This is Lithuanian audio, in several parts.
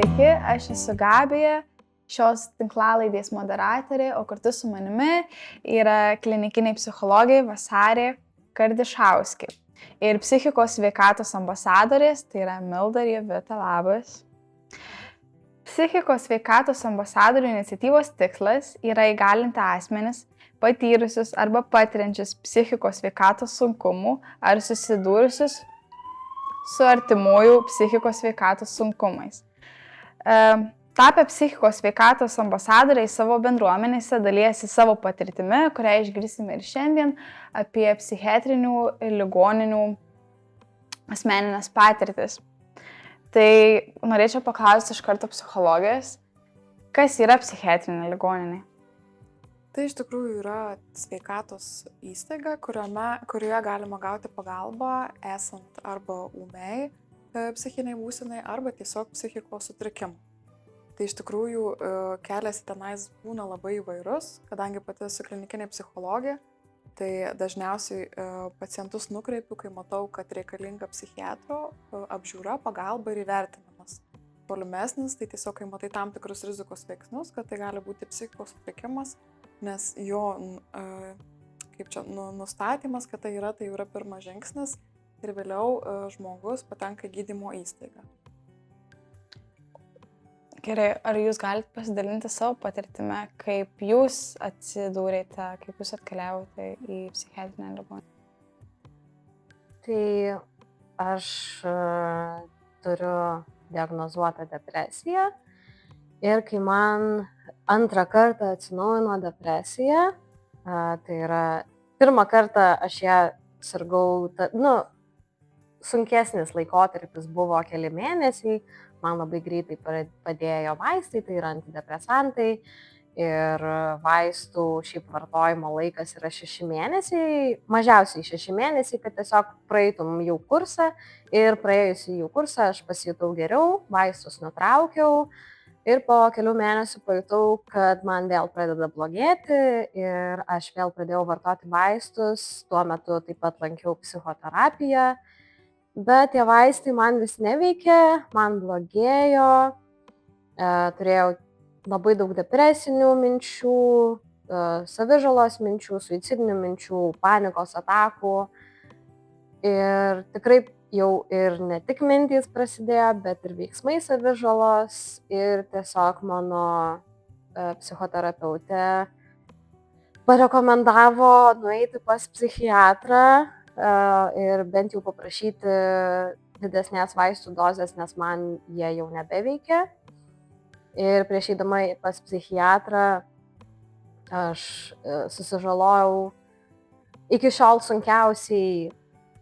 Sveiki, aš esu Gabija, šios tinklalaidės moderatorė, o kartu su manimi yra klinikiniai psichologai Vasarė Kardišauskė ir psichikos sveikatos ambasadorės, tai yra Milda ir Jovita, labas. Psichikos sveikatos ambasadorių iniciatyvos tikslas yra įgalinti asmenis, patyrusius arba patiriančius psichikos sveikatos sunkumų ar susidūrusius su artimųjų psichikos sveikatos sunkumais. Tapę psichikos sveikatos ambasadoriai savo bendruomenėse dalijasi savo patirtimi, kurią išgirsime ir šiandien, apie psichiatrinių ligoninių asmeninės patirtis. Tai norėčiau paklausti iš karto psichologijos, kas yra psichiatrinė ligoninė? Tai iš tikrųjų yra sveikatos įstaiga, kurioje galima gauti pagalbą esant arba ūmiai psichiniai būsenai arba tiesiog psichikos sutrikimų. Tai iš tikrųjų kelias tenais būna labai įvairus, kadangi pati esu klinikinė psichologė, tai dažniausiai pacientus nukreipiu, kai matau, kad reikalinga psichiatro apžiūra, pagalba ir įvertinimas. Tolimesnis, tai tiesiog kai matai tam tikrus rizikos veiksnius, kad tai gali būti psichikos sutrikimas, nes jo nustatymas, kad tai yra pirmas žingsnis ir vėliau žmogus patenka į gydymo įstaigą. Gerai, ar jūs galite pasidalinti savo patirtimi, kaip jūs atsidūrėte, kaip jūs atkeliavote į psichiatrinę ligoninę? Tai aš turiu diagnozuotą depresiją ir kai man antrą kartą atsinaujino depresija, tai yra pirmą kartą aš ją sirgau, sunkesnis laikotarpis buvo keli mėnesiai, man labai greitai padėjo vaistai, tai yra antidepresantai ir vaistų šiaip vartojimo laikas yra 6 mėnesiai, mažiausiai 6 mėnesiai, kad tiesiog praeitum jau kursą ir praėjusį jau kursą aš pasijutau geriau, vaistus nutraukiau ir po kelių mėnesių pajutau, kad man vėl pradeda blogėti ir aš vėl pradėjau vartoti vaistus, tuo metu taip pat lankiau psichoterapiją. Bet tie vaistai man vis neveikė, man blogėjo, turėjau labai daug depresinių minčių, savižalos minčių, suicidinių minčių, panikos atakų. Ir tikrai jau ir ne tik mintys prasidėjo, bet ir veiksmai savižalos. Ir tiesiog mano psichoterapeutė parekomendavo nueiti pas psichiatrą, ir bent jau paprašyti didesnės vaistų dozės, nes man jie jau nebeveikė. Ir prieš eidama pas psichiatrą aš susižalojau iki šiol sunkiausiai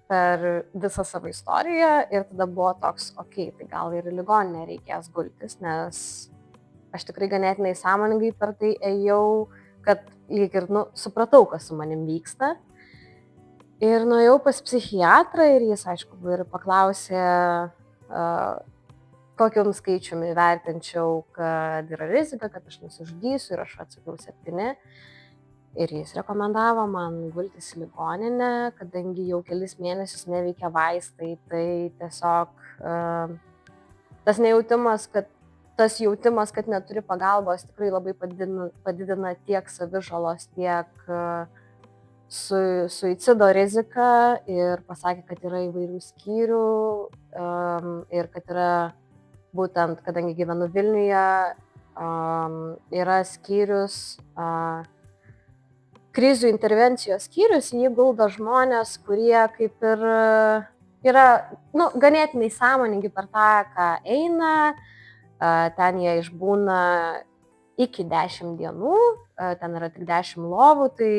per visą savo istoriją ir tada buvo toks, tai gal ir į ligoninę reikės gultis, nes aš tikrai ganėtinai sąmoningai per tai ėjau, kad lyg ir supratau, kas su manim vyksta. Ir nuėjau pas psichiatrą ir jis, aišku, ir paklausė, kokiu skaičiumi vertinčiau, kad yra rizika, kad aš nusižudysiu ir aš atsakiau 7. Ir jis rekomendavo man gultis į ligoninę, kadangi jau kelis mėnesius neveikia vaistai, tai tiesiog tas jautimas, kad neturi pagalbos, tikrai labai padidina tiek savižalos, tiek suicido riziką ir pasakė, kad yra įvairių skyrių ir kad yra būtent, kadangi gyvenu Vilniuje, yra skyrius, krizių intervencijos skyrius, jį guldo žmonės, kurie kaip ir yra ganėtinai sąmoningi per tą, ką eina, ten jie išbūna iki 10 dienų, ten yra tik 10 lovų, tai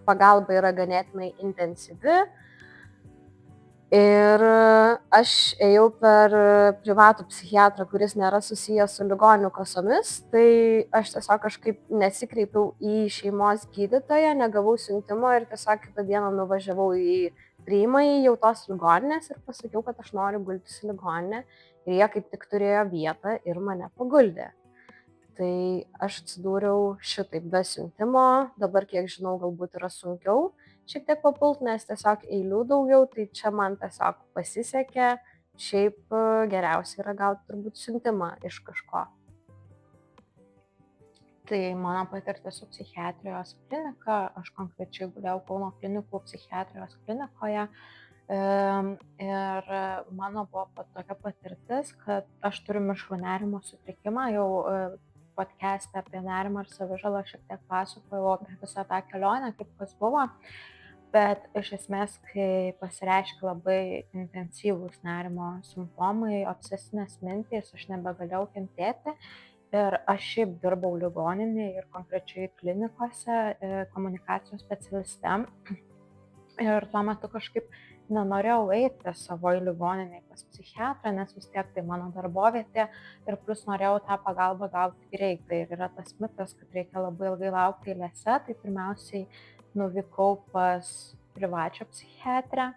pagalba yra ganėtinai intensyvi ir aš ėjau per privatų psichiatrą, kuris nėra susijęs su ligoninių kasomis, tai aš tiesiog kažkaip nesikreipiau į šeimos gydytoją, negavau siuntimo ir tiesiog kitą dieną nuvažiavau į priimąjį jau tos ligoninės ir pasakiau, kad aš noriu gultis į ligoninę ir jie kaip tik turėjo vietą ir mane paguldė. Tai aš atsidūriau šitaip be siuntimo, dabar kiek žinau, galbūt yra sunkiau šiek tiek papult, nes tiesiog eilių daugiau, tai čia man tiesiog pasisekė šiaip geriausia yra gauti turbūt siuntimą iš kažko. Tai mano patirtis su psichiatrijos klinika, aš konkrečiai gulėjau Kauno klinikų psichiatrijos klinikoje ir mano buvo tokia patirtis, kad aš turiu mišrų nerimo sutrikimą, jau podcast'e apie nerimą ir savižalą šiek tiek pasakojau apie visą tą kelionę, kaip kas buvo, bet iš esmės, kai pasireiškia labai intensyvūs nerimo simptomai, obsesinės mintys, aš nebegalėjau kentėti ir aš šiaip dirbau ligoninėje ir konkrečiai klinikose komunikacijos specialiste ir tuo metu kažkaip nenorėjau eiti savoj ligoninėj pas psichiatrą, nes vis tiek tai mano darbovietė ir plus norėjau tą pagalbą gauti greitai. Ir yra tas mitas, kad reikia labai ilgai laukti eilėse, tai pirmiausiai nuvykau pas privačią psichiatrę,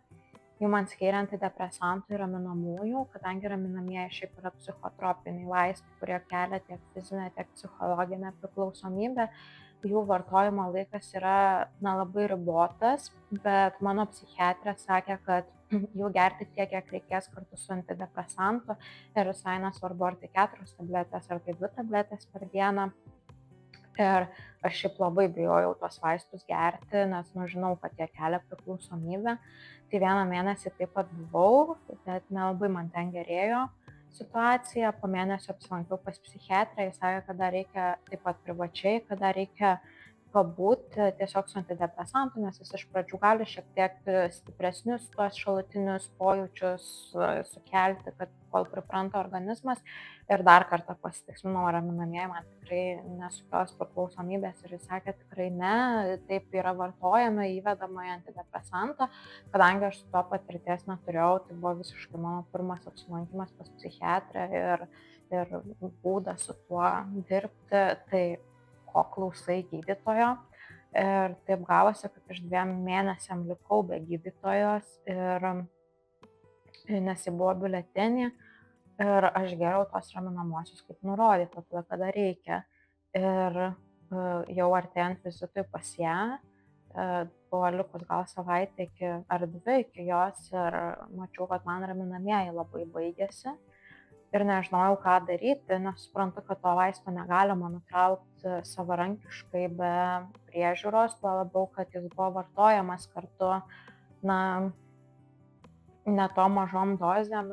jau man skyrė antidepresantų ir raminamųjų, kadangi raminamieji šiaip yra psichotropiniai vaistai, kurie kelia tiek fizinę, tiek psichologinę priklausomybę. Jų vartojimo laikas yra labai ribotas, bet mano psichiatrė sakė, kad jų gerti tiek, kiek reikės kartu su antidepresantu ir visai nesvarbu, ar tai 4 tabletės, ar tai 2 tabletės per dieną. Ir aš šiaip labai bijojau tos vaistus gerti, nes žinau, kad jie kelia priklausomybę. Tai 1 mėnesį taip pat buvau, bet nelabai man ten gerėjo situacija. Po mėnesio apsilankiau pas psichiatrą, jis sakė, kad dar reikia taip pat privačiai, kad dar reikia pabūti tiesiog su antidepresantu, nes jis iš pradžių gali šiek tiek stipresnius tuos šalutinius pojūčius sukelti, kad kol pripranta organizmas. Ir dar kartą pasitikslinau, ar raminamieji man tikrai nesukels priklausomybės ir jis sakė, tikrai ne, taip yra vartojama, įvedama į antidepresantą, kadangi aš su to patirties neturėjau, tai buvo visiškai mano pirmas apsilankimas pas psichiatrę ir būdas su tuo dirbti, tai ko klausai gydytojo. Ir taip gavosi, kad iš 2 mėnesiam likau be gydytojos, nes ji buvo biuletenį ir aš geriau tos raminamosius kaip nurodyta, tada kada reikia. Ir jau artėjant vizitui pas ją, buvo likus gal savaitę ar 2 iki jos ir mačiau, kad man raminamieji labai baigėsi. Ir nežinojau, ką daryti, nes suprantu, kad to vaisto negalima nutraukti savarankiškai be priežiūros, tuo labiau, kad jis buvo vartojamas kartu, ne to mažom dozėm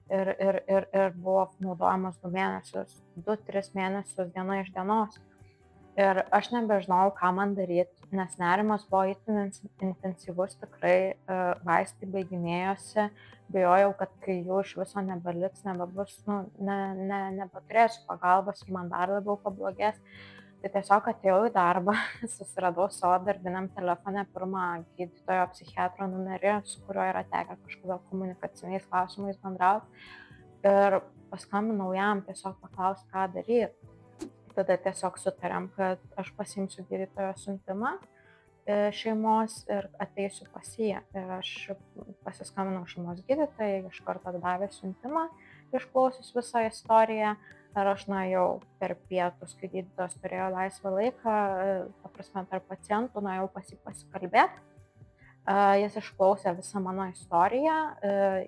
ir buvo naudojamas 2 mėnesius, 2-3 mėnesius diena iš dienos. Ir aš nebežinojau, ką man daryti, nes nerimas buvo itin intensyvus, tikrai vaistai baiginėjosi, bijojau, kad kai jų iš viso nebeliks, nebebus, nebeturėsiu pagalbos ir man dar labiau pablogės. Tai tiesiog atėjau į darbą, susiradau savo darbiniam telefone pirmą gydytojo psichiatro numerį, su kuriuo yra tekę kažkodėl komunikaciniais klausimais bendrauti. Ir paskambinau jam tiesiog paklausti, ką daryti. Tada tiesiog sutarėm, kad aš pasiimsiu gydytojo siuntimą šeimos ir ateisiu pas jį. Ir aš pasiskambinau šeimos gydytojai, iš karto davė siuntimą, išklausius visą istoriją. Ir aš nuėjau per pietus, kai gydytojas turėjo laisvą laiką, ta prasme, tarp pacientų, nuėjau pas jį pasikalbėti. Jis išklausė visą mano istoriją,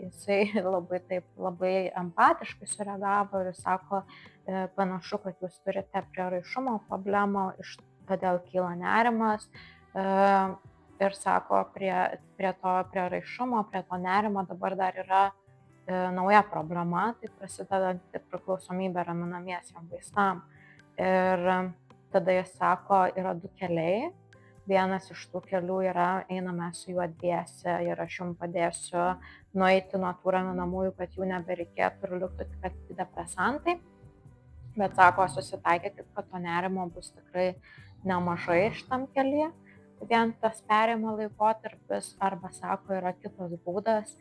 jisai labai empatiškai sureagavo ir sako, panašu, kad jūs turite prieraišumo problemą, todėl kyla nerimas. Ir sako, prie to prieraišumo, prie to nerimo dabar dar yra nauja problema, tai prasidedanti priklausomybė raminamiesiem vaistam. Ir tada jis sako, yra 2 keliai. Vienas iš tų kelių yra, einame su juo dviese ir aš jums padėsiu nueiti nuo tų raminamųjų, kad jų nebereikėtų ir liktų tik antidepresantai. Bet sako, susitaikykit, kad to nerimo bus tikrai nemažai šitam kelyje. Vien tas perėjimo laikotarpis, arba sako, yra kitas būdas,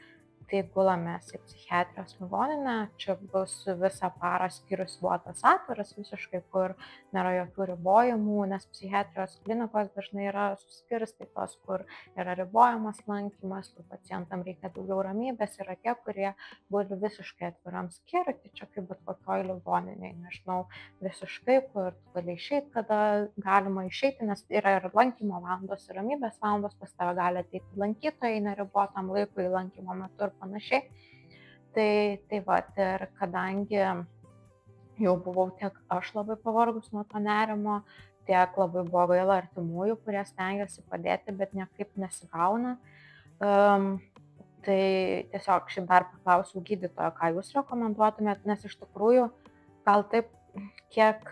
tai gulamės į psichiatrijos ligoninę, čia bus visą parą skyrius buvo tas atviras visiškai, kur nėra jokių ribojimų, nes psichiatrijos klinikos dažnai yra suskirstytos, kur yra ribojamas lankymas, kur pacientam reikia daugiau ramybės, yra tie, kurie guli visiškai atviram skyriui, tai čia kaip bet kokioj ligoninėj, nežinau, visiškai, kur tu gali išeiti, kada galima išeiti, nes yra ir lankymo valandos, ir ramybės valandos, pas tave gali ateiti lankytojai neribotam laikui lankymo metu ir panašiai. Tai va, ir kadangi jau buvau tiek aš labai pavargus nuo to nerimo, tiek labai buvo gaila artimųjų, kurie stengiasi padėti, bet niekaip nesigauna. Um, Tai tiesiog šiaip dar paklausiau gydytojo, ką jūs rekomenduotumėt, nes iš tikrųjų gal taip kiek,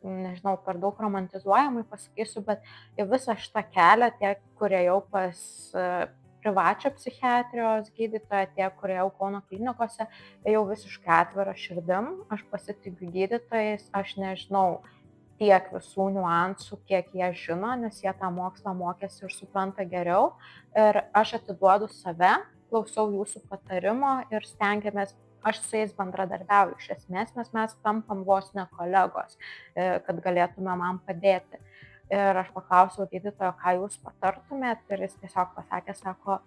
nežinau, per daug romantizuojamai pasakysiu, bet į visą šitą kelią, tiek kurie jau pas privačią psichiatrijos gydytoją, tiek kurie jau Kauno klinikose, jau visiškai atvira širdim, aš pasitikiu gydytojais, aš nežinau tiek visų niuansų, kiek jie žino, nes jie tą mokslą mokėsi ir supranta geriau. Ir aš atiduodu save, klausau jūsų patarimo ir stengiamės, aš su jais bendradarbiauju iš esmės, nes mes tampam vos ne kolegos, kad galėtume man padėti. Ir aš paklausiau gydytojo, ką jūs patartumėt, ir jis tiesiog pasakė, sako,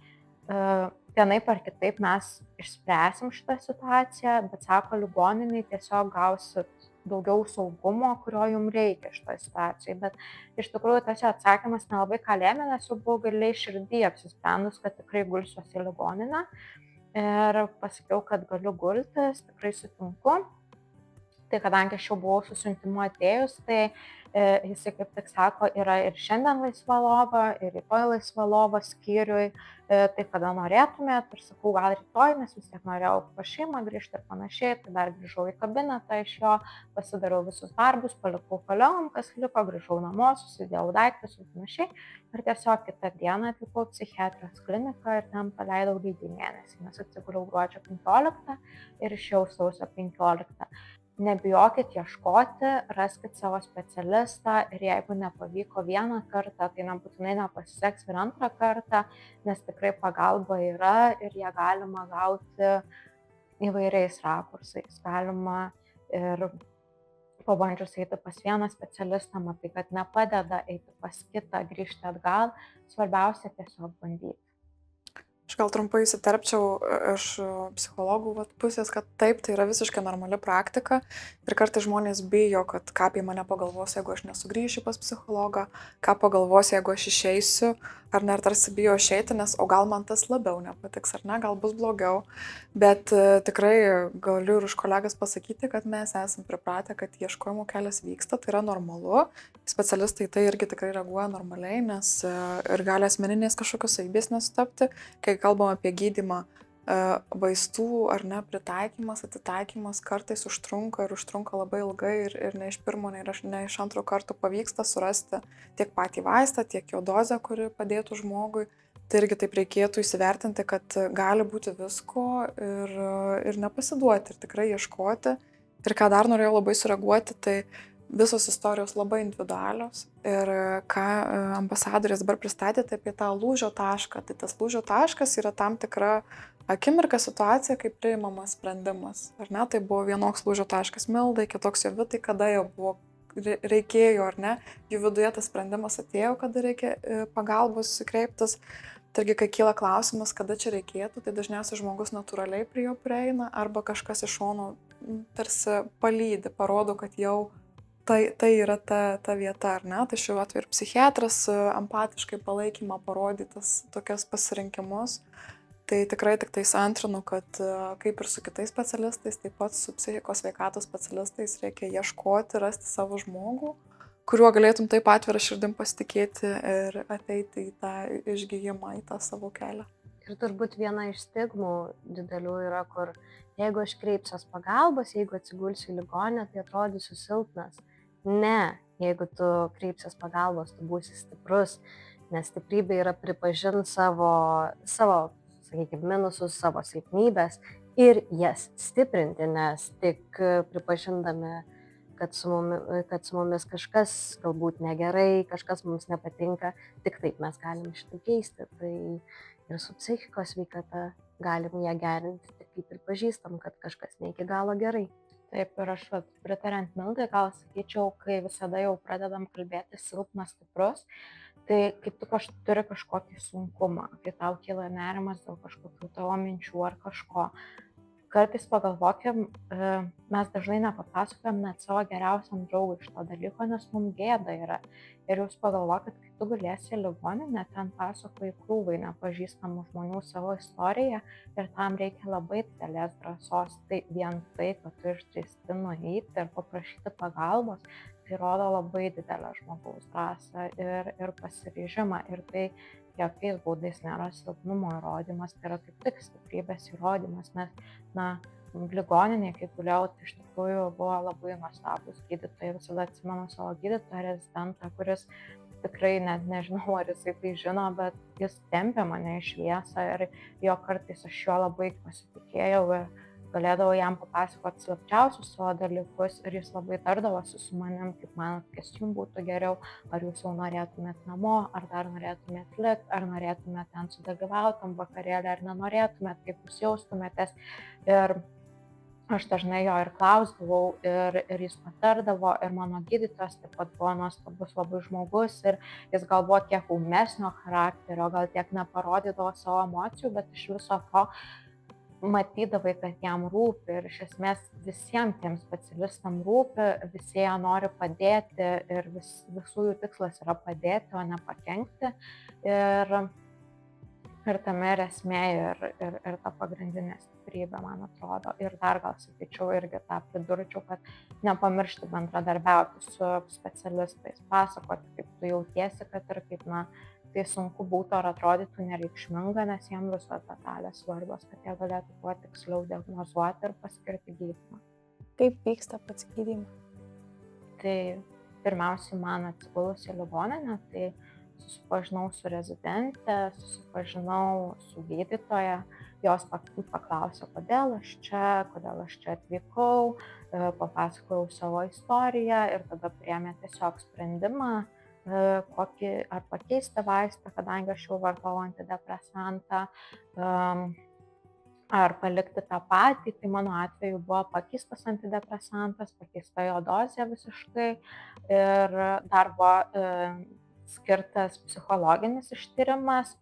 vienaip ar kitaip mes išspręsim šitą situaciją, bet sako, ligoniniai tiesiog gausit daugiau saugumo, kurio jums reikia šitoje situacijoje. Bet iš tikrųjų tas atsakymas nelabai ką lėmė, nes jau buvau giliai širdį apsisprendus, kad tikrai gulsiuosi į ligoninę. Ir pasakiau, kad galiu gultis, tikrai sutinku. Tai kadangi aš jau buvau su siuntimu atėjus, tai jisai kaip tik sako, yra ir šiandien laisva lova, ir rytoj laisva lova skyriui, tai kada norėtumėt, ir sakau, gal rytoj, nes vis tiek norėjau pas šeimą grįžti ir panašiai, tai dar grįžau į kabinetą iš jo, pasidariau visus darbus, palikau kolegom, kas liko, grįžau namo, susidėjau daiktus ir panašiai, ir tiesiog kitą dieną atvykau psichiatrijos kliniką ir ten paleidau lygiai mėnesį, nes atsiguliau gruodžio 15 ir išėjau sausio 15. Nebijokit ieškoti, raskit savo specialistą ir jeigu nepavyko vieną kartą, tai nebūtinai nepasiseks ir antrą kartą, nes tikrai pagalba yra ir ją galima gauti įvairiais rakursais. Galima ir pabandžius eiti pas vieną specialistą, matai, kad nepadeda eiti pas kitą, grįžti atgal, svarbiausia tiesiog bandyti. Aš gal trumpai įsiterpčiau iš psichologų pusės, kad taip, tai yra visiškai normali praktika ir kartais žmonės bijo, kad ką apie mane pagalvos, jeigu aš nesugrįšiu pas psichologą, ką pagalvos, jeigu aš išeisiu, ar ne, ar tarsi bijo išeiti, nes o gal man tas labiau nepatiks, ar ne, gal bus blogiau, bet tikrai galiu ir už kolegas pasakyti, kad mes esam pripratę, kad ieškojimo kelias vyksta, tai yra normalu, specialistai tai irgi tikrai reaguoja normaliai, nes ir gali asmeninės kažkokios savybės nesutapti, kai kalbam apie gydymą, vaistų ar ne pritaikymas, atitaikymas kartais užtrunka ir užtrunka labai ilgai ir ne iš pirmo, ne iš antro karto pavyksta surasti tiek patį vaistą, tiek jo dozę, kuri padėtų žmogui. Tai irgi taip reikėtų įsivertinti, kad gali būti visko ir nepasiduoti ir tikrai ieškoti. Ir ką dar norėjau labai sureaguoti, tai visos istorijos labai individualios ir ką ambasadorės dabar pristatė apie tą lūžio tašką. Tai tas lūžio taškas yra tam tikra akimirka situacija, kai priimamas sprendimas. Ar ne, tai buvo vienoks lūžio taškas Mildai, kitoks jo Vitai, kada jau buvo reikėjo, ar ne, jų viduje tas sprendimas atėjo, kada reikia pagalbos kreiptis. Taigi, kai kyla klausimas, kada čia reikėtų, tai dažniausiai žmogus natūraliai prie jo prieina arba kažkas iš šono tarsi palydi, parodo, kad jau tai yra ta vieta, ar ne? Tai šiuo atveju ir psichiatras empatiškai palaikymą parodytas tokias pasirinkimus. Tai tikrai tik tais antrinu, kad kaip ir su kitais specialistais, taip pat su psichikos sveikatos specialistais reikia ieškoti, rasti savo žmogų, kuriuo galėtum taip atvirą širdim pasitikėti ir ateiti į tą išgijimą, į tą savo kelią. Ir turbūt viena iš stigmų didelių yra, kur jeigu aš kreipsiuos pagalbos, jeigu atsigulsiu į ligoninę, tai atrodysiu silpnas. Ne, jeigu tu kreipsiuos pagalbos, tu būsi stiprus, nes stiprybė yra pripažinti savo, sakykime, minusus, savo silpnybės ir jas stiprinti, nes tik pripažindami, kad su mumis kažkas galbūt negerai, kažkas mums nepatinka, tik taip mes galim šitą keisti. Tai ir su psichikos sveikata galim ją gerinti, tik kaip pripažįstam, kad kažkas ne iki galo gerai. Taip, ir aš pritariant Mildai, gal sakyčiau, kai visada jau pradedam kalbėti silpnas, stiprus, tai kaip tik aš turiu kažkokį sunkumą, kai tau kyla nerimas dėl kažkokių tavo minčių ar kažko. Kartais pagalvokim, mes dažnai nepapasakojam net savo geriausiam draugui iš to dalyko, nes mums gėda yra. Ir jūs pagalvokit, kai tu gulėsi į ligoninę, ten pasakoji krūvai nepažįstamų žmonių savo istoriją ir tam reikia labai didelės drąsos. Tai vien tai, kad tu išdrįsti nueiti ir paprašyti pagalbos, tai rodo labai didelę žmogaus drąsą ir pasiryžimą. Ir tai jokiais būdais nėra silpnumo įrodymas, tai yra kaip tik stiprybės įrodymas, nes, ligoninėje, kai gulėjau, tai iš tikrųjų buvo labai nuostabus gydytojai. Visada atsimenu savo gydytoją rezidentą, kuris tikrai net nežinau, ar jisai tai žino, bet jis tempė mane į šviesą ir jo kartais aš juo labai pasitikėjau ir galėdavau jam papasakoti slapčiausius savo dalykus ir jis labai tardavosi su manim, kaip manot, kas jums būtų geriau, ar jūs jau norėtumėt namo, ar dar norėtumėt likti, ar norėtumėt ten sudalyvauti tam vakarėlį, ar nenorėtumėt, kaip jūs jaustumėtės. Ir aš dažnai jo ir klausdavau ir jis patardavo ir mano gydytojas taip pat buvo nuostabus labai žmogus ir jis gal buvo kiek ūmesnio charakterio, gal tiek neparodydavo savo emocijų, bet iš viso to matydavai, kad jam rūpi ir iš esmės visiems tiems specialistam rūpi, visi jie nori padėti ir visų jų tikslas yra padėti, o ne pakenkti. Ir tame ir esmė ir ta pagrindinė stiprybė, man atrodo. Ir dar gal sakyčiau irgi tą pridurčiau, kad nepamiršti bendradarbiauti su specialistais, pasakoti, kaip tu jautiesi, kad ir kaip, tai sunku būtų ar atrodytų nereikšminga, nes jiem visos detalės svarbios, kad jie galėtų kuo tiksliau diagnozuoti ir paskirti gydymą. Kaip vyksta pats gydymas? Tai pirmiausiai man atsigulus į ligoninę, tai susipažinau su rezidente, susipažinau su gydytoja, jos paklausė, kodėl aš čia atvykau, papasakojau savo istoriją ir tada priėmė tiesiog sprendimą, ar pakeisti vaistą, kadangi aš jau vartojau antidepresantą, ar palikti tą patį. Tai mano atveju buvo pakeistas antidepresantas, pakeista jo dozė visiškai ir dar buvo skirtas psichologinis ištyrimas,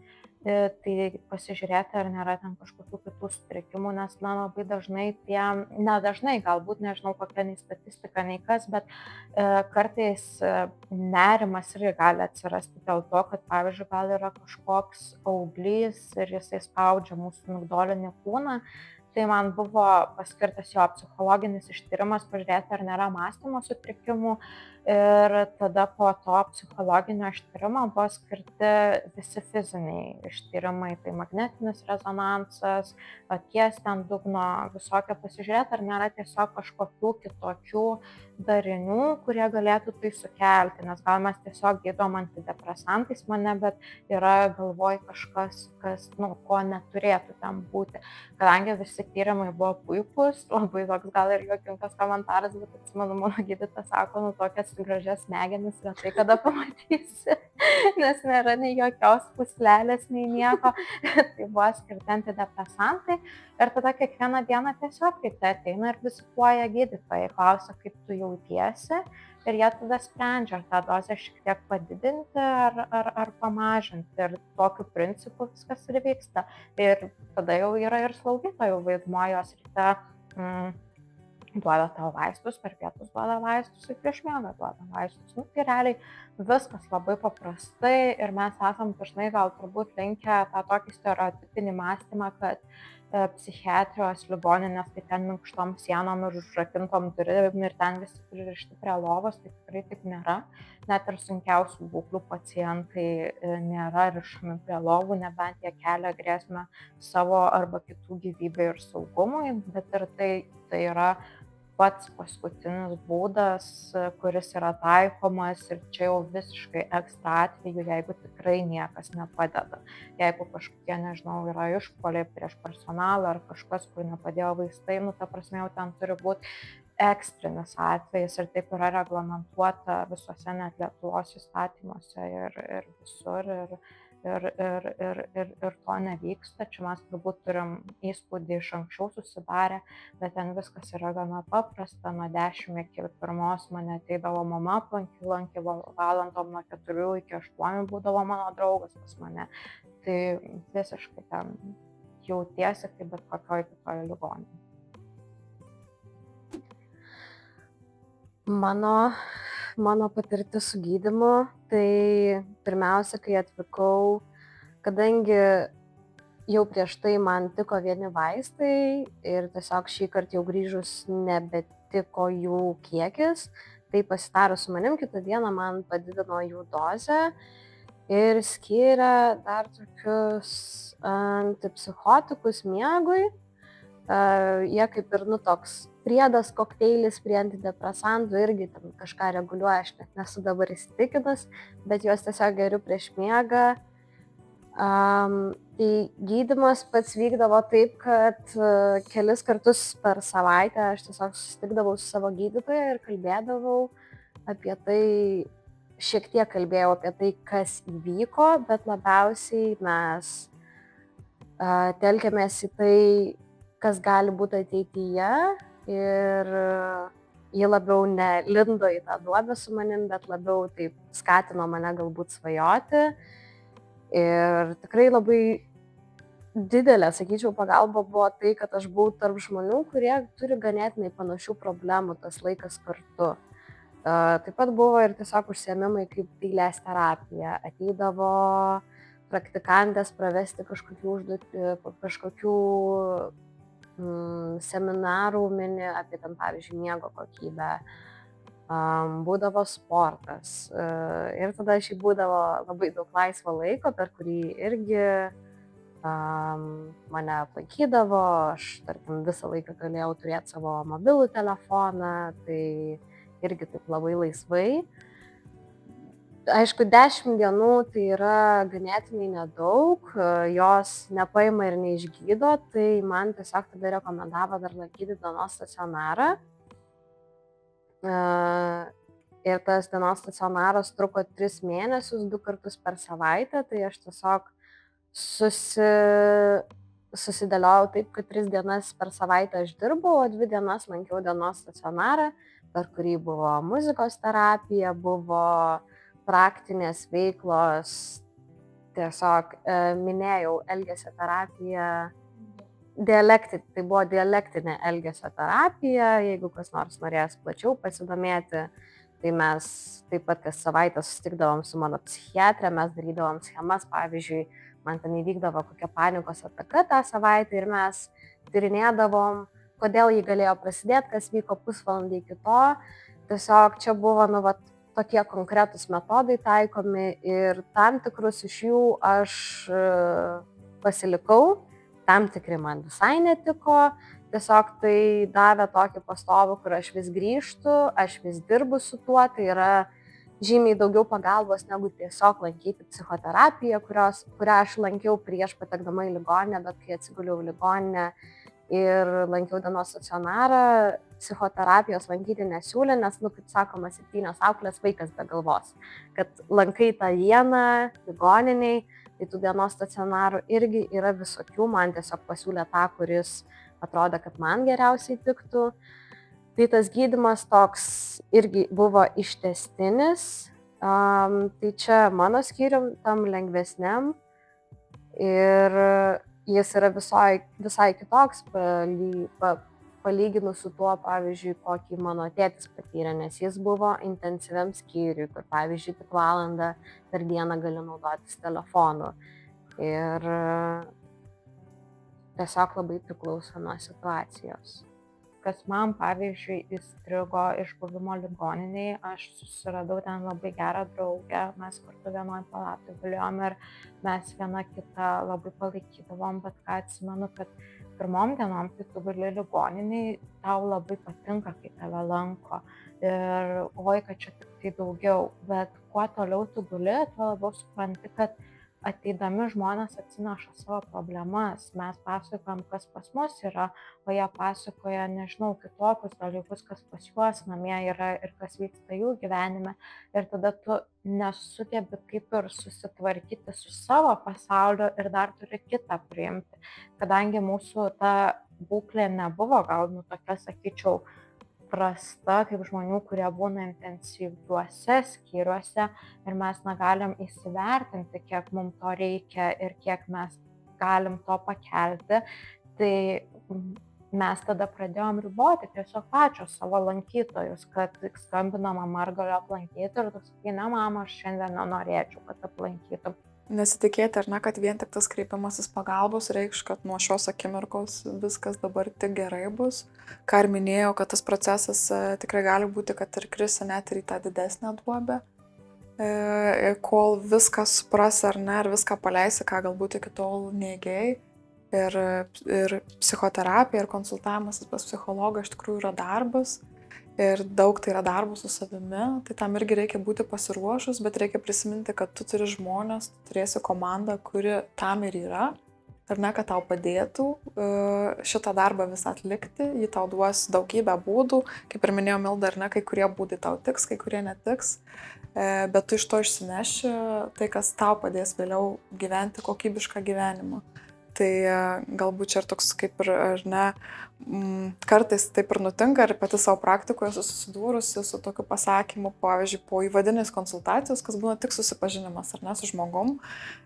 tai pasižiūrėti, ar nėra ten kažkokių kitų sutrikimų, nes labai dažnai nedažnai, galbūt nežinau kokia nei statistika, nei kas, bet kartais nerimas irgi gali atsirasti dėl to, kad pavyzdžiui gal yra kažkoks auglys ir jisai spaudžia mūsų migdolinį kūną. Tai man buvo paskirtas jo psichologinis ištyrimas, pažiūrėti, ar nėra mąstymo sutrikimų. Ir tada po to psichologinio ištyrimo buvo skirti visi fiziniai ištyrimai, tai magnetinis rezonansas, akies ten dugno, visokie pasižiūrėti, ar nėra tiesiog kažkokių kitokių darinių, kurie galėtų tai sukelti, nes gal mes tiesiog gydom antidepresantais mane, bet yra galvoj kažkas, ko neturėtų ten būti. Kadangi visi tyrimai buvo puikūs, labai toks gal ir juokingas komentaras, bet atsimenu, mano gydytojas sako, tokias gražias smegenis retai kada pamatysi, nes nėra nei jokios puslelės, nei nieko. Tai buvo skirti antidepresantai ir tada kiekvieną dieną tiesiog ryte ateina ir vizituoja gydytojai, klausia, kaip tu jautiesi ir jie tada sprendžia, ar tą dozę šiek tiek padidinti ar pamažinti ir tokiu principu viskas ir vyksta. Ir tada jau yra ir slaugytojų vaidmuo, jos ryte duoda tavo vaistus, per pietus duoda vaistus ir prieš miegą duoda vaistus. Tai realiai viskas labai paprastai ir mes esam dažnai gal turbūt linkę tą tokį stereotipinį mąstymą, kad psichiatrijos ligoninės, tai ten minkštom sienom ir užrakintom durim ir ten visi pririšti prie lovos, tai tikrai taip nėra. Net ir sunkiausių būklių pacientai nėra rišami prie lovų, nebent jie kelia grėsmę savo arba kitų gyvybei ir saugumui, bet ir tai yra pats paskutinis būdas, kuris yra taikomas ir čia jau visiškai ekstra atveju, jeigu tikrai niekas nepadeda. Jeigu kažkokie, nežinau, yra išpuoliai prieš personalą ar kažkas, kur nepadėjo vaistai, ta prasme jau ten turi būti ekstrinis atvejis ir taip yra reglamentuota visuose net Lietuvos įstatymuose ir visur. Ir to nevyksta. Čia mes turbūt turim įspūdį iš anksčiau susidarę, bet ten viskas yra gana paprasta. Nuo 10 iki 1 mane ateidavo mama aplankė valandom, nuo 4 iki 8 būdavo mano draugas pas mane. Tai visiškai ten jautiesi kaip bet kokioj kitoj ligoninėj. Mano mano patirtis su gydymu, tai pirmiausia, kai atvykau, kadangi jau prieš tai man tiko vieni vaistai ir tiesiog šį kartą jau grįžus nebetiko jų kiekis, tai pasitarus su manim kitą dieną man padidino jų dozę ir skyrė dar tokius antipsichotikus miegui. Jie kaip ir, toks priedas, kokteilis prie antidepresantų irgi ten kažką reguliuoja, aš net nesu dabar įsitikinus, bet juos tiesiog geriu prieš miegą. Tai gydymas pats vykdavo taip, kad kelis kartus per savaitę aš tiesiog susitikdavau su savo gydytoja ir kalbėdavau apie tai, šiek tiek kalbėjau apie tai, kas įvyko, bet labiausiai mes telkėmės į tai, kas gali būti ateityje ir ji labiau nelindo į tą duobę su manim, bet labiau taip skatino mane galbūt svajoti. Ir tikrai labai didelė, sakyčiau, pagalba buvo tai, kad aš buvau tarp žmonių, kurie turi ganėtinai panašių problemų tas laikas kartu. Taip pat buvo ir tiesiog užsiėmimai kaip dailės terapija. Ateidavo praktikantės pravesti kažkokių seminarų mini apie ten, pavyzdžiui, miego kokybę. Būdavo sportas. Ir tada šiaip būdavo labai daug laisvo laiko, per kurį irgi mane aplankydavo. Aš, tarkim, visą laiką galėjau turėti savo mobilų telefoną, tai irgi taip labai laisvai. Aišku, 10 dienų tai yra ganėtinai nedaug, jos nepaima ir neišgydo, tai man tiesiog tada rekomendavo dar lankyti dienos stacionarą. Ir tas dienos stacionaras truko 3 mėnesius, 2 kartus per savaitę, tai aš tiesiog susidėliojau taip, kad 3 dienas per savaitę aš dirbau, o 2 dienas lankiau dienos stacionarą, per kurį buvo muzikos terapija, buvo praktinės veiklos, tiesiog minėjau elgesio terapiją, tai buvo dialektinė elgesio terapija, jeigu kas nors norės plačiau pasidomėti, tai mes taip pat kas savaitę susitikdavom su mano psichiatre, mes darydavom schemas, pavyzdžiui, man ten įvykdavo kokia panikos ataka tą savaitę ir mes tyrinėdavom, kodėl jį galėjo prasidėti, kas vyko pusvalandį iki to. Tiesiog čia buvo, tokie konkretūs metodai taikomi ir tam tikrus iš jų aš pasilikau, tam tikri man visai netiko, tiesiog tai davė tokį pastovų, kur aš vis grįžtu, aš vis dirbu su tuo, tai yra žymiai daugiau pagalbos negu tiesiog lankyti psichoterapiją, kurią aš lankiau prieš patekdama į ligoninę, bet kai atsiguliau į ligoninę ir lankiau dienos stacionarą, psichoterapijos lankyti nesiūlė, nes, kaip sakoma, 7 auklės vaikas be galvos, kad lankai tą dieną ligoniniai, tai tų dienos stacionarų irgi yra visokių, man tiesiog pasiūlė tą, kuris atrodo, kad man geriausiai tiktų. Tai tas gydymas toks irgi buvo ištęstinis, tai čia mano skyrium tam lengvesniam ir jis yra visai kitoks palyginus su tuo, pavyzdžiui, kokį mano tėtis patyrė, nes jis buvo intensyviam skyriui, kur, pavyzdžiui, tik valandą per dieną gali naudotis telefonu. Ir tiesiog labai priklauso nuo situacijos. Kas man, pavyzdžiui, įstrigo iš buvimo ligoninėje, aš susiradau ten labai gerą draugę, mes kartu vienoj palatoj gulėjom ir mes viena kitą labai palaikydavom, bet ką atsimenu, kad pirmom dienom, kai tu guli ligoninėje, tau labai patinka, kai tave lanko ir oi, kad čia tik tai daugiau, bet kuo toliau tu guli, tuo labiau supranti, kad ateidami žmonės atsineša savo problemas. Mes pasakojam, kas pas mus yra, o jie pasakoja, nežinau, kitokius dalykus, kas pas juos namie yra ir kas vyksta jų gyvenime. Ir tada tu nesugebi kaip ir susitvarkyti su savo pasauliu ir dar turi kitą priimti. Kadangi mūsų ta būklė nebuvo gal tokia, sakyčiau, prasta kaip žmonių, kurie būna intensyviuose skyriuose ir mes negalim įsivertinti, kiek mums to reikia ir kiek mes galim to pakelti, tai mes tada pradėjom riboti tiesiog pačios savo lankytojus, kad skambino mama ar galiu aplankyti ir tu sakai, ne mama, aš šiandien nenorėčiau, kad aplankytum. Nesitikėti, ar ne, kad vien tik tas kreipimasis pagalbos reikš, kad nuo šios akimirkos viskas dabar tik gerai bus. Ką ir minėjau, kad tas procesas tikrai gali būti, kad ir krisi net ir į tą didesnę duobę. Kol viskas supras ar ne, ar viską paleisi, ką galbūt iki tol neigėjai. Ir psichoterapija, ir konsultavimasis pas psichologą iš tikrųjų yra darbas. Ir daug tai yra darbų su savimi, tai tam irgi reikia būti pasiruošus, bet reikia prisiminti, kad tu turi žmonės, tu turėsi komandą, kuri tam ir yra, ar ne, kad tau padėtų šitą darbą visą atlikti, jį tau duos daugybę būdų, kaip ir minėjau Milda, ar ne, kai kurie būdai tau tiks, kai kurie netiks, bet tu iš to išsineši tai, kas tau padės vėliau gyventi kokybišką gyvenimą. Tai galbūt čia ir toks kaip ir, ar ne, kartais taip ir nutinka, ir pati savo praktikoje esu susidūrusi su tokiu pasakymu, pavyzdžiui, po įvadinės konsultacijos, kas būna tik susipažinimas, ar ne, su žmogum,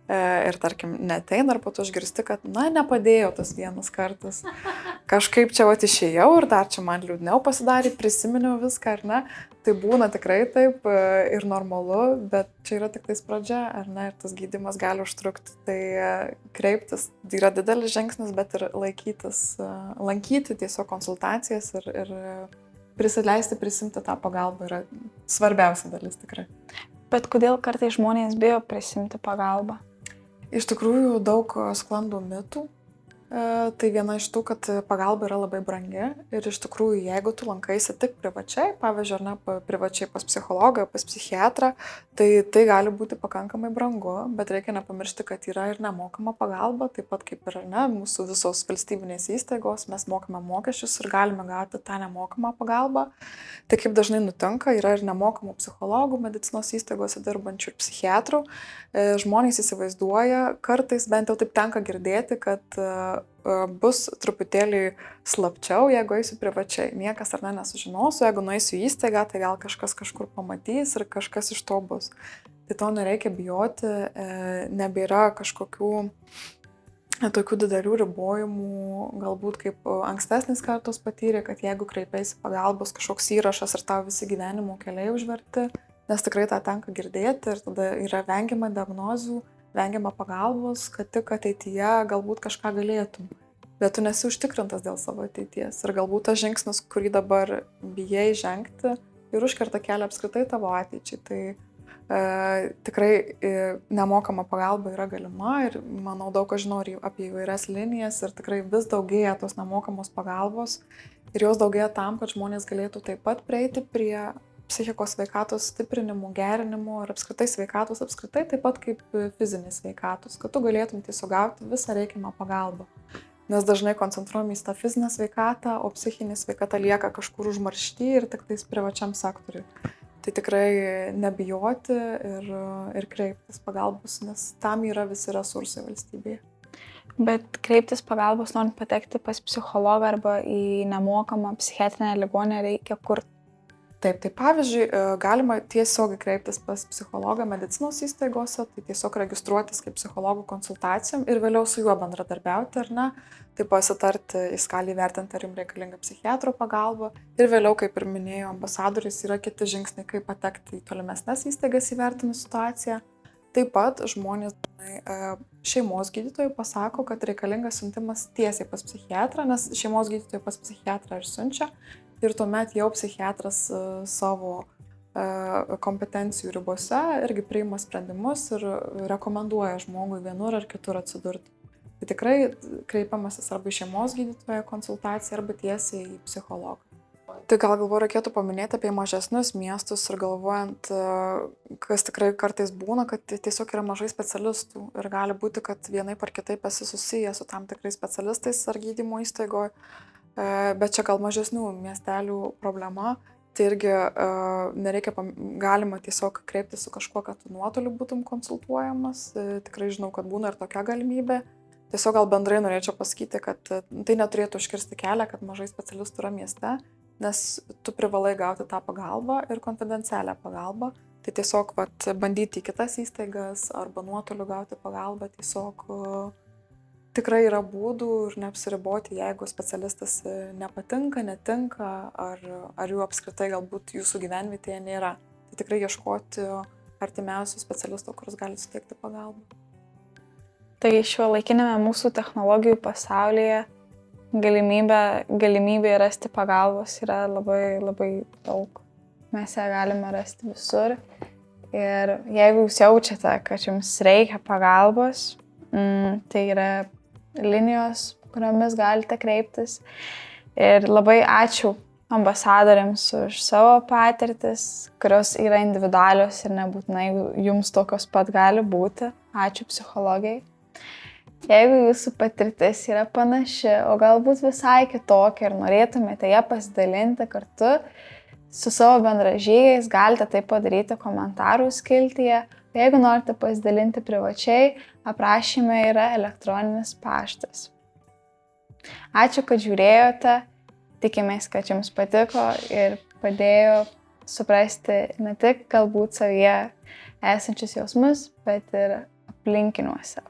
ir tarkim, neteina, ar po to išgirsti, kad, na, nepadėjo tas vienas kartas. Kažkaip čia vat išėjau ir dar čia man liūdniau pasidarė, prisiminiau viską, ar ne. Tai būna tikrai taip ir normalu, bet čia yra tik tais pradžia, ar ne, ir tas gydymas gali užtrukti. Tai kreiptis yra didelis žingsnis, bet ir lankyti tiesiog konsultacijas ir prisileisti, prisimti tą pagalbą yra svarbiausia dalis tikrai. Bet kodėl kartais žmonės bijo prisimti pagalbą? Iš tikrųjų daug sklandų mitų. Tai viena iš tų, kad pagalba yra labai brangi ir iš tikrųjų, jeigu tu lankaisi tik privačiai, pavyzdžiui, ar ne, privačiai pas psichologą, pas psichiatrą, tai gali būti pakankamai brangu, bet reikia nepamiršti, kad yra ir nemokama pagalba, taip pat kaip ir ne, mūsų visos valstybinės įstaigos, mes mokame mokesčius ir galime gauti tą nemokamą pagalbą. Tai kaip dažnai nutinka, yra ir nemokamų psichologų, medicinos įstaigose dirbančių ir psichiatrų. Žmonės įsivaizduoja, kartais bent jau taip tenka girdėti, kad bus truputėlį slapčiau, jeigu eisiu privačiai. Niekas ar ne nesužinosiu, jeigu nueisiu į įstaigą, tai gal kažkas kažkur pamatys ir kažkas iš to bus. Tai to nereikia bijoti, nebėra kažkokių tokių didelių ribojimų, galbūt kaip ankstesnis kartos patyrė, kad jeigu kreipiasi pagalbos kažkoks įrašas ir tau visi gyvenimo keliai užverti, nes tikrai tą tenka girdėti ir tada yra vengiama diagnozių, vengiama pagalbos, kad tik ateityje galbūt kažką galėtum. Bet tu nesi užtikrintas dėl savo ateities ir galbūt tas žingsnis, kurį dabar bijai žengti ir užkerta kelią apskritai tavo ateičiai. Tai tikrai nemokama pagalba yra galima ir manau daug kas žinau apie įvairias linijas ir tikrai vis daugėja tos nemokamos pagalbos ir jos daugėja tam, kad žmonės galėtų taip pat prieiti prie psichikos sveikatos stiprinimų, gerinimų ir apskritai sveikatos apskritai, taip pat kaip fizinės sveikatos, kad tu galėtum tiesiog gauti visą reikiamą pagalbą. Nes dažnai koncentruojame į tą fizinę sveikatą, o psichinė sveikata lieka kažkur užmaršty ir tik tais privačiam sektoriui. Tai tikrai nebijoti ir kreiptis pagalbos, nes tam yra visi resursai valstybėje. Bet kreiptis pagalbos, norint patekti pas psichologą arba į nemokamą psichiatrinę ligoninę, reikia kur? Taip, tai pavyzdžiui, galima tiesiog kreiptis pas psichologą medicinos įstaigose, tai tiesiog registruotis kaip psichologų konsultacijom ir vėliau su juo bendradarbiauti, ar ne, tai pasitarti, jis gali įvertinti, ar jums reikalinga psichiatro pagalba ir vėliau, kaip ir minėjau, ambasadorius yra kiti žingsniai, kaip patekti į tolimesnes įstaigas įvertinus situaciją. Taip pat žmonės šeimos gydytojai pasako, kad reikalingas siuntimas tiesiai pas psichiatrą, nes šeimos gydytojai pas psichiatrą ir siunčia. Ir tuomet jau psichiatras savo kompetencijų ribose irgi priima sprendimus ir rekomenduoja žmogui vienur ar kitur atsidurti. Tai tikrai kreipiamasis arba į šeimos gydytoją konsultaciją arba tiesiai į psichologą. Tai gal galvoju reikėtų paminėti apie mažesnius miestus ir galvojant, kas tikrai kartais būna, kad tiesiog yra mažai specialistų ir gali būti, kad vienaip ar kitaip esi susijęs su tam tikrais specialistais ar gydymo įstaigoje. Bet čia gal mažesnių miestelių problema, tai irgi galima tiesiog kreiptis su kažkuo, kad tu nuotoliu būtum konsultuojamas, tikrai žinau, kad būna ir tokia galimybė. Tiesiog gal bendrai norėčiau pasakyti, kad tai neturėtų užkirsti kelią, kad mažai specialistų yra mieste, nes tu privalai gauti tą pagalbą ir konfidencialią pagalbą, tai tiesiog bandyti į kitas įstaigas arba nuotoliu gauti pagalbą, tiesiog tikrai yra būdų ir neapsiriboti, jeigu specialistas nepatinka, netinka, ar jų apskritai galbūt jūsų gyvenvietėje nėra. Tai tikrai ieškoti artimiausio specialisto, kuris gali suteikti pagalbą. Tai šiuolaikinėme mūsų technologijų pasaulyje galimybė rasti pagalbos yra labai, labai daug. Mes ją galime rasti visur. Ir jeigu jūs jaučiate, kad jums reikia pagalbos, tai yra linijos, kuriomis galite kreiptis. Ir labai ačiū ambasadoriams už savo patirtis, kurios yra individualios ir nebūtinai jums tokios pat gali būti. Ačiū psichologijai. Jeigu jūsų patirtis yra panaši, o galbūt visai kitokia ir norėtumėte ją pasidalinti kartu su savo bendražygiais, galite tai padaryti komentarų skiltyje. Jeigu norite pasidalinti privačiai, aprašyme yra elektroninis paštas. Ačiū, kad žiūrėjote. Tikimės, kad jums patiko ir padėjo suprasti ne tik galbūt savyje esančius jausmus, bet ir aplinkiniuose.